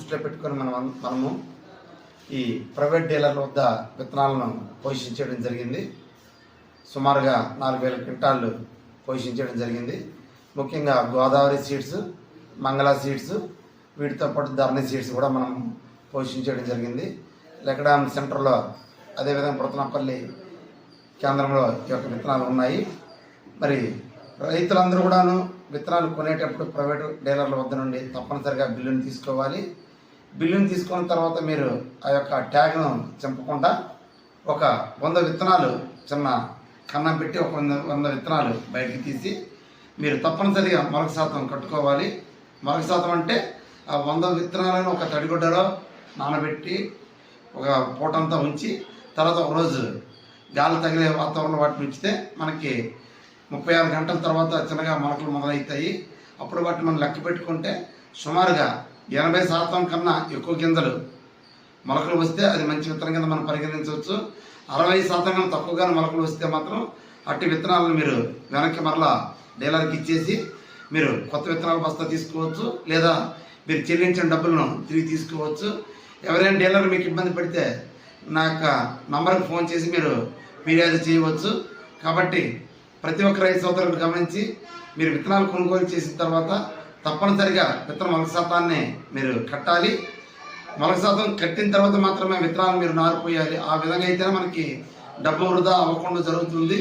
దృష్టిలో పెట్టుకొని మనము ఈ ప్రైవేట్ డీలర్ల వద్ద విత్తనాలను పోషించడం జరిగింది. సుమారుగా 4000 క్వింటాళ్ళు పోషించడం జరిగింది. ముఖ్యంగా గోదావరి సీడ్స్, మంగళ సీడ్స్, వీటితో పాటు ధరణి సీడ్స్ కూడా మనం పోషించడం జరిగింది. లెక్కడాం సెంటర్లో అదేవిధంగా పురతనపల్లి కేంద్రంలో ఈ యొక్క విత్తనాలు ఉన్నాయి. మరి రైతులందరూ కూడాను విత్తనాలు కొనేటప్పుడు ప్రైవేటు డీలర్ల వద్ద నుండి తప్పనిసరిగా బిల్లును తీసుకోవాలి. బిల్లును తీసుకున్న తర్వాత మీరు ఆ యొక్క ట్యాగ్ను చింపకుండా ఒక 100 విత్తనాలు చిన్న కన్నం పెట్టి ఒక 100 విత్తనాలు బయటికి తీసి మీరు తప్పనిసరిగా మొలక శాతం కట్టుకోవాలి. మొలక శాతం అంటే ఆ 100 విత్తనాలను ఒక తడిగుడ్డలో నానబెట్టి ఒక పూటంతా ఉంచి తర్వాత ఒకరోజు గాలి తగిలే వాతావరణంలో వాటిని ఉంచితే మనకి 36 గంటల తర్వాత చిన్నగా మొలకలు మొదలవుతాయి. అప్పుడు వాటిని మనం లెక్క పెట్టుకుంటే సుమారుగా 80% కన్నా ఎక్కువ గింజలు మొలకలు వస్తే అది మంచి విత్తనం కింద మనం పరిగణించవచ్చు. 60% కన్నా తక్కువగానే మొలకలు వస్తే మాత్రం అట్టి విత్తనాలను మీరు వెనక్కి మరలా డీలర్కి ఇచ్చేసి మీరు కొత్త విత్తనాల బస్తా తీసుకోవచ్చు, లేదా మీరు చెల్లించిన డబ్బులను తిరిగి తీసుకోవచ్చు. ఎవరైనా డీలర్ మీకు ఇబ్బంది పడితే నా యొక్క నంబర్కి ఫోన్ చేసి మీరు ఫిర్యాదు చేయవచ్చు. కాబట్టి ప్రతి ఒక్క రైతు సోదరులు గమనించి మీరు విత్తనాలు కొనుగోలు చేసిన తర్వాత తప్పనిసరిగా విత్తన మొలక శాతాన్ని మీరు కట్టాలి. మొలక శాతం కట్టిన తర్వాత మాత్రమే విత్తనాలు మీరు నారిపోయాలి. ఆ విధంగా అయితేనే మనకి డబ్బు వృధా అవ్వకుండా జరుగుతుంది.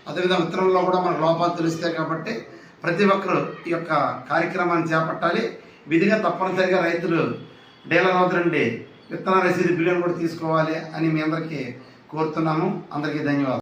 అదేవిధంగా విత్తనంలో కూడా మనకు లోపాలు తెలుస్తాయి. కాబట్టి ప్రతి ఒక్కరు ఈ యొక్క కార్యక్రమాన్ని చేపట్టాలి. విధిగా తప్పనిసరిగా రైతులు డీలర్ వద్ద నుండి విత్తన రసీదు బిల్లును కూడా తీసుకోవాలి అని మీ అందరికీ కోరుతున్నాము. అందరికీ ధన్యవాదాలు.